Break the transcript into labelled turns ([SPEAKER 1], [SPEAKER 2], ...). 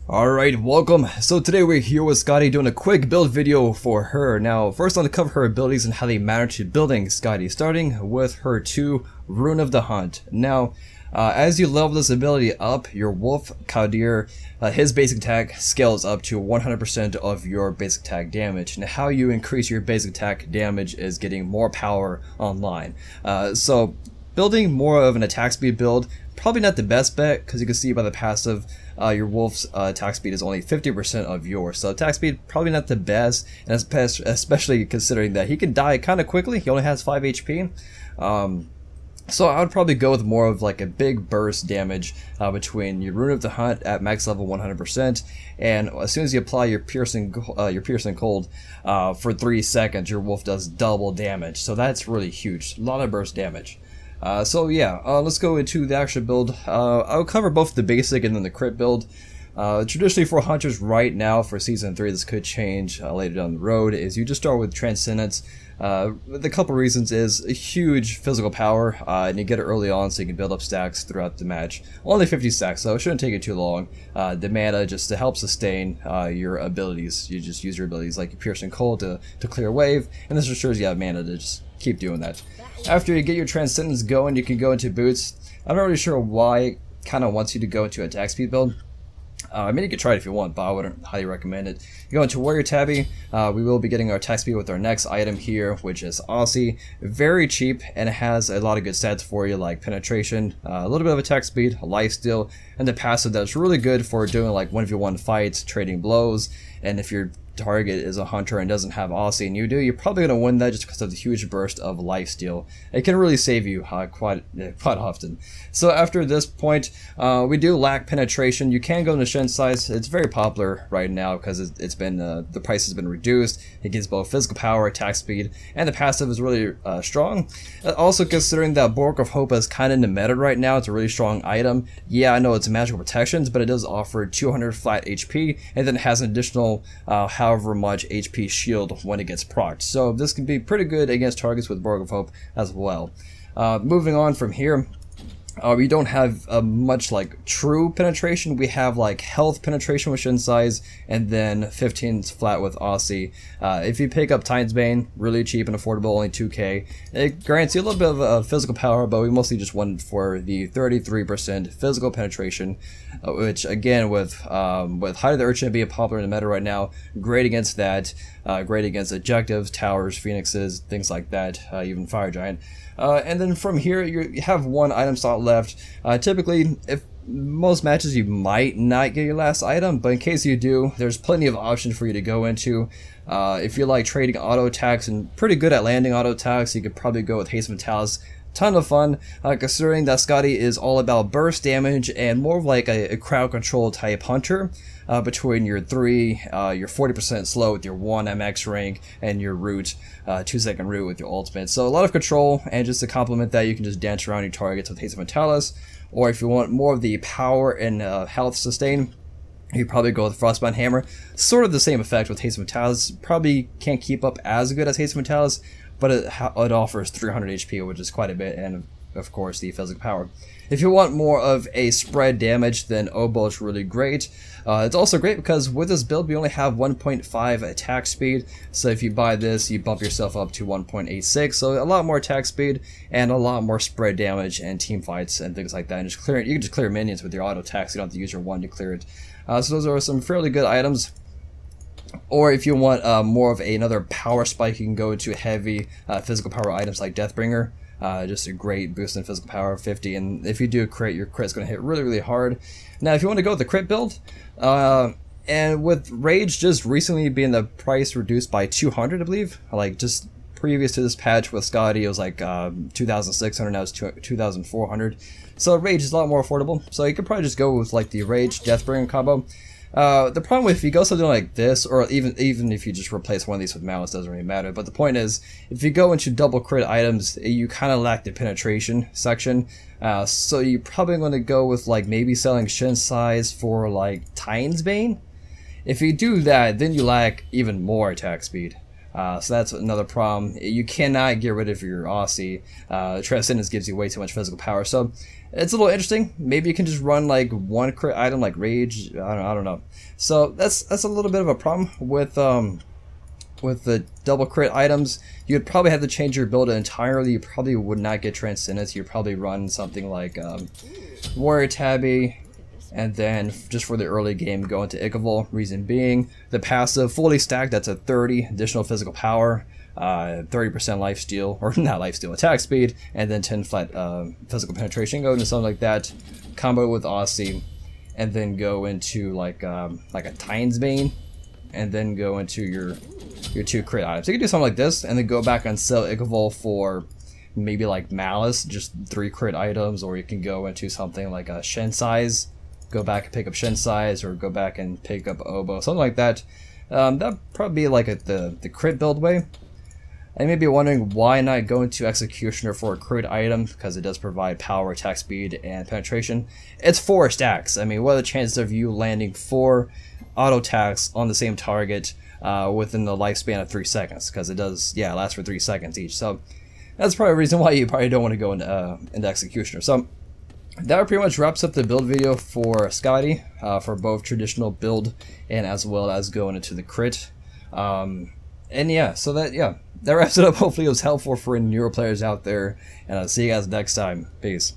[SPEAKER 1] Alright, welcome. So today we're here with SKADI doing a quick build video for her. Now, first I want to cover her abilities and how they matter to building SKADI, starting with her 2 Rune of the Hunt. Now, as you level this ability up, your Wolf Kaudir, his basic attack scales up to 100% of your basic attack damage. And how you increase your basic attack damage is getting more power online. So building more of an attack speed build, probably not the best bet, because you can see by the passive, your Wolf's attack speed is only 50% of yours. So attack speed, probably not the best, and especially considering that he can die kind of quickly. He only has 5 HP. So I would probably go with more of like a big burst damage between your Rune of the Hunt at max level 100%, and as soon as you apply your piercing cold for 3 seconds, your Wolf does double damage. So that's really huge. A lot of burst damage. So yeah, let's go into the actual build. I'll cover both the basic and then the crit build. Traditionally for hunters right now for season 3, this could change later down the road, is you just start with Transcendence. The couple reasons is a huge physical power, and you get it early on so you can build up stacks throughout the match. Only 50 stacks, so it shouldn't take you too long. The mana just to help sustain your abilities. You just use your abilities like your Piercing Cold to clear a wave, and this ensures you have mana to just keep doing that. After you get your Transcendence going, you can go into Boots. I'm not really sure why it kind of wants you to go into attack speed build. I mean, you could try it if you want, but I wouldn't highly recommend it. You go into Warrior Tabby. We will be getting our attack speed with our next item here, which is Aussie. Very cheap, and it has a lot of good stats for you, like penetration, a little bit of attack speed, a lifesteal, and the passive that's really good for doing like 1v1 fights, trading blows. And if your target is a hunter and doesn't have Aussie and you do, you're probably going to win that just because of the huge burst of lifesteal. It can really save you quite often. So after this point, we do lack penetration. You can go into Shen size. It's very popular right now because it's been the price has been reduced. It gives both physical power, attack speed, and the passive is really strong. Also considering that Borg of Hope is kind of in the meta right now, it's a really strong item. Yeah, I know it's magical protections, but it does offer 200 flat HP, and then it has an additional however much HP shield when it gets procced. So this can be pretty good against targets with Borg of Hope as well. Moving on from here, we don't have much like true penetration. We have like health penetration with Shin size, and then 15's flat with Aussie. If you pick up Titan's Bane, really cheap and affordable, only 2k. It grants you a little bit of physical power, but we mostly just went for the 33% physical penetration, which again with Height of the Urchin being popular in the meta right now, great against that, great against objectives, towers, phoenixes, things like that, even Fire Giant. And then from here, you have 1 item slot left. Typically, if most matches you might not get your last item, but in case you do, there's plenty of options for you to go into. If you like trading auto attacks and pretty good at landing auto attacks, you could probably go with Haste of Metalis. Ton of fun, considering that SKADI is all about burst damage and more of like a crowd control type hunter. Between your 3, your 40% slow with your 1 MX rank, and your root, 2-second root with your ultimate. So a lot of control, and just to complement that, you can just dance around your targets with Haste of Metalis. Or if you want more of the power and health sustain, you probably go with Frostbound Hammer. Sort of the same effect with Haste of Metalis. Probably can't keep up as good as Haste of Metalis, but it offers 300 HP, which is quite a bit, and of course the physical power. If you want more of a spread damage, then Oboe is really great. It's also great because with this build we only have 1.5 attack speed, so if you buy this you bump yourself up to 1.86, so a lot more attack speed and a lot more spread damage and team fights and things like that. And just you can just clear minions with your auto attacks, you don't have to use your 1 to clear it. So those are some fairly good items. Or if you want more of another power spike, you can go to heavy physical power items like Deathbringer. Just a great boost in physical power, 50, and if you do a crit, your crit's going to hit really hard. Now if you want to go with the crit build, and with Rage just recently being the price reduced by 200, I believe, like just previous to this patch with SKADI it was like 2,600, now it's 2,400, so Rage is a lot more affordable, so you could probably just go with like the Rage Deathbringer combo. The problem with if you go something like this, or even if you just replace one of these with Malice, doesn't really matter. But the point is, if you go into double crit items, you kind of lack the penetration section. So you're probably going to go with like maybe selling Shin size for like Titan's Bane. If you do that, then you lack even more attack speed. So that's another problem. You cannot get rid of your Aussie. Transcendence gives you way too much physical power. So it's a little interesting. Maybe you can just run like one crit item like Rage. I don't know. So that's a little bit of a problem with the double crit items. You'd probably have to change your build entirely. You probably would not get Transcendence. You'd probably run something like Warrior Tabby, and then just for the early game go into Igavol. Reason being, the passive fully stacked, that's a 30 additional physical power, 30% lifesteal, or not lifesteal, attack speed, and then 10 flat physical penetration. Go into something like that, combo with Aussie, and then go into like a Titan's Bane, and then go into your 2 crit items. So you can do something like this, and then go back and sell Igavol for maybe like Malice, just 3 crit items, or you can go into something like a Shen Size, go back and pick up Shen Size, or go back and pick up Oboe, something like that. That'd probably be like the crit build way. I may be wondering why not go into Executioner for a crit item, because it does provide power, attack speed, and penetration. It's 4 stacks. I mean, what are the chances of you landing 4 auto attacks on the same target within the lifespan of 3 seconds? Because it does, yeah, last for 3 seconds each. So that's probably a reason why you probably don't want to go into Executioner. So that pretty much wraps up the build video for SKADI, for both traditional build and as well as going into the crit. And yeah, so that wraps it up. Hopefully it was helpful for any newer players out there, and I'll see you guys next time. Peace.